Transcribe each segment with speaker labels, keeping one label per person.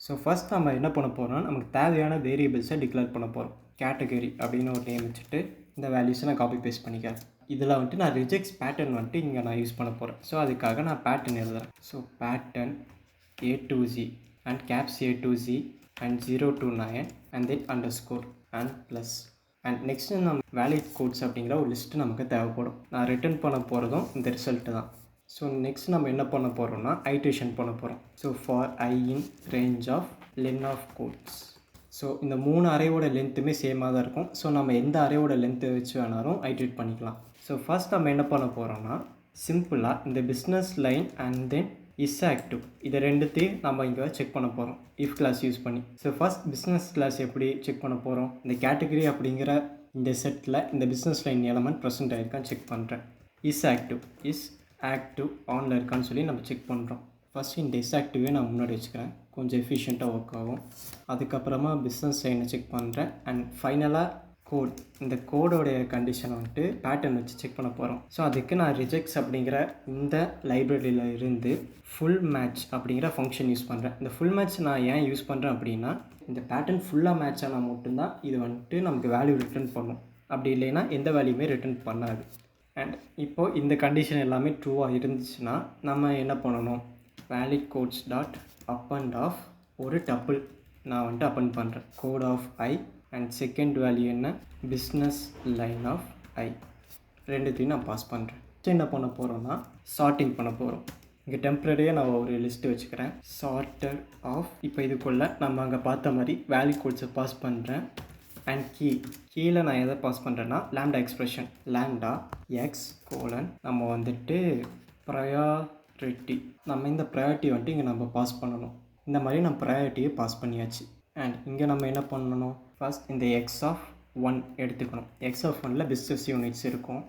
Speaker 1: So first நம்ம என்ன பண்ண போகிறோம்னா, நமக்கு தேவையான வேரியபிள்ஸை டிக்ளேர் பண்ண போகிறோம். கேட்டகரி அப்படின்னு ஒரு நேம் வச்சுட்டு இந்த வேல்யூஸை நான் காப்பி பேஸ்ட் பண்ணிக்கிறேன். இதில் வந்துட்டு நான் ரிஜெக்ட்ஸ் பேட்டர்ன் வந்துட்டு இங்கே நான் யூஸ் பண்ண போகிறேன். ஸோ அதுக்காக நான் பேட்டர்ன் எழுதுறேன். So pattern A to Z and caps A to Z and 0 to 9 and then underscore and plus. And next நம்ம வேலிட் கோட்ஸ் அப்படிங்கிற ஒரு லிஸ்ட்டு நமக்கு தேவைப்படும். நான் ரிட்டர்ன் பண்ண போகிறதும் இந்த ரிசல்ட்டு தான். ஸோ நெக்ஸ்ட் நம்ம என்ன பண்ண போகிறோம்னா ஐட்ரேஷன் பண்ண போகிறோம். So for I in range of len of codes. So இந்த 3 அரேவோட லென்த்துமே சேமாக தான் இருக்கும். ஸோ நம்ம எந்த அரேவோட லென்த்தை வச்சு வேணாலும் ஐட்ரேட் பண்ணிக்கலாம். ஸோ ஃபர்ஸ்ட் நம்ம என்ன பண்ண போகிறோம்னா சிம்பிளாக இந்த business line and then is active இதை ரெண்டுத்தையும் நம்ம இங்கே செக் பண்ண போகிறோம் இஃப் கிளாஸ் யூஸ் பண்ணி. ஸோ ஃபர்ஸ்ட் பிஸ்னஸ் கிளாஸ் எப்படி செக் பண்ண போகிறோம், இந்த கேட்டகரி அப்படிங்கிற இந்த செட்டில் இந்த பிஸ்னஸ் லைன் எலமெண்ட் ப்ரெசென்ட் ஆகிருக்கான்னு செக் பண்ணுறேன். இஸ் ஆக்டிவ் ஆனில் இருக்கான்னு சொல்லி நம்ம செக் பண்ணுறோம். ஃபஸ்ட் இந்த இஸ் ஆக்டிவே நான் முன்னாடி வச்சுக்கிறேன், கொஞ்சம் எஃபிஷியண்ட்டாக ஒர்க் ஆகும். அதுக்கப்புறமா பிஸ்னஸ் லைனை செக் பண்ணுறேன். அண்ட் ஃபைனலாக கோட், இந்த கோடோடைய கண்டிஷனை வந்துட்டு பேட்டர்ன் வச்சு செக் பண்ண போகிறோம். ஸோ அதுக்கு நான் ரிஜெக்ட்ஸ் அப்படிங்கிற இந்த லைப்ரரியில் இருந்து ஃபுல் மேட்ச் அப்படிங்கிற ஃபங்க்ஷன் யூஸ் பண்ணுறேன். இந்த ஃபுல் மேட்ச் நான் ஏன் யூஸ் பண்ணுறேன் அப்படின்னா, இந்த பேட்டர்ன் ஃபுல்லாக மேட்ச் ஆனால் மட்டும்தான் இது வந்துட்டு நமக்கு வேல்யூ ரிட்டர்ன் பண்ணும். அப்படி இல்லைன்னா எந்த வேல்யூமே ரிட்டர்ன் பண்ணாது. அண்ட் இப்போது இந்த கண்டிஷன் எல்லாமே ட்ரூவாக இருந்துச்சுன்னா நம்ம என்ன பண்ணணும், valid codes dot append of ஒரு டப்பிள் நான் வந்துட்டு அப்பண்ட் பண்ணுறேன். Code of I and second value என்ன, பிஸ்னஸ் லைன் ஆஃப் I, ரெண்டுத்தையும் நான் பாஸ் பண்ணுறேன். என்ன பண்ண போகிறோன்னா சார்ட்டிங் பண்ண போகிறோம். இங்கே டெம்பரரியாக நான் ஒரு லிஸ்ட்டு வச்சுக்கிறேன். சார்ட்டர் ஆஃப், இப்போ இதுக்குள்ளே நம்ம அங்கே பார்த்த மாதிரி வேல்யூ கோட்ஸை பாஸ் பண்ணுறேன். அண்ட் கீழே நான் எதை பாஸ் பண்ணுறேன்னா lambda expression, lambda X colon நம்ம வந்துட்டு ப்ரையாரிட்டி, நம்ம இந்த ப்ரையாரிட்டி வந்துட்டு இங்கே நம்ம பாஸ் பண்ணணும். இந்த மாதிரி நம்ம ப்ரையாரிட்டியை பாஸ் பண்ணியாச்சு. அண்ட் இங்கே நம்ம என்ன பண்ணணும், ஃபர்ஸ்ட் இந்த எக்ஸ் ஆஃப் 1 எடுத்துக்கணும். எக்ஸ் ஆஃப் 1ல் பிஸ்னஸ் யூனிட்ஸ் இருக்கும்.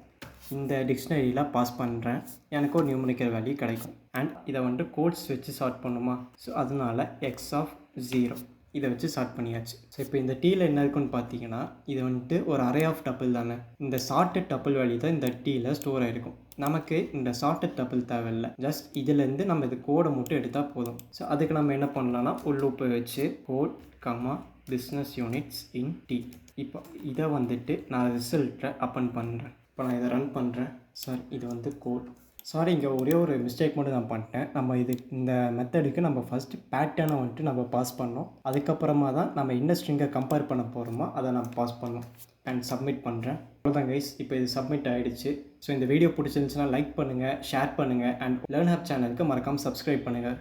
Speaker 1: இந்த டிக்ஷனரியில் பாஸ் பண்ணுறேன், எனக்கு ஒரு நியூமரிக்கல் வேல்யூ கிடைக்கும். அண்ட் இதை வந்துட்டு கோட்ஸ் வச்சு சார்ட் பண்ணுமா, ஸோ அதனால் எக்ஸ் ஆஃப் 0 இதை வச்சு ஸ்டார்ட் பண்ணியாச்சு. ஸோ இப்போ இந்த டீயில் என்ன இருக்குன்னு பார்த்தீங்கன்னா, இது வந்துட்டு ஒரு அரே ஆஃப் டப்பிள் தானே. இந்த சார்ட்டட் டப்பிள் வேல்யூ தான் இந்த டீயில் ஸ்டோர் ஆகிருக்கும். நமக்கு இந்த சார்ட்டட் டப்பிள் தேவையில்லை, ஜஸ்ட் இதிலேருந்து நம்ம இது கோடை மட்டும் எடுத்தால் போதும். ஸோ அதுக்கு நம்ம என்ன பண்ணலாம்னா ஒரு லூப்பை வச்சு code comma business units in D. இப்போ இதை வந்துட்டு நான் ரிசல்ட்டை அப்பன் பண்ணுறேன். இப்போ நான் இதை ரன் பண்ணுறேன். சார் இது வந்து கோட், சாரி இங்கே ஒரே ஒரு மிஸ்டேக் மட்டும் நான் பண்ணிட்டேன். நம்ம இந்த மெத்தடுக்கு நம்ம ஃபஸ்ட்டு பேட்டர்னை வந்துட்டு நம்ம பாஸ் பண்ணோம். அதுக்கப்புறமா தான் நம்ம என்ன ஸ்ட்ரிங்கை கம்பேர் பண்ண போகிறோமோ அதை நான் பாஸ் பண்ணோம். அண்ட் சப்மிட் பண்ணுறேன். அவ்வளோதான் கைஸ், இப்போ இது சப்மிட் ஆகிடுச்சு. ஸோ இந்த வீடியோ பிடிச்சிருந்துச்சுன்னா லைக் பண்ணுங்கள், ஷேர் பண்ணுங்கள். அண்ட் லேர்ன் ஹப் சேனலுக்கு மறக்காமல் சப்ஸ்கிரைப் பண்ணுங்கள்.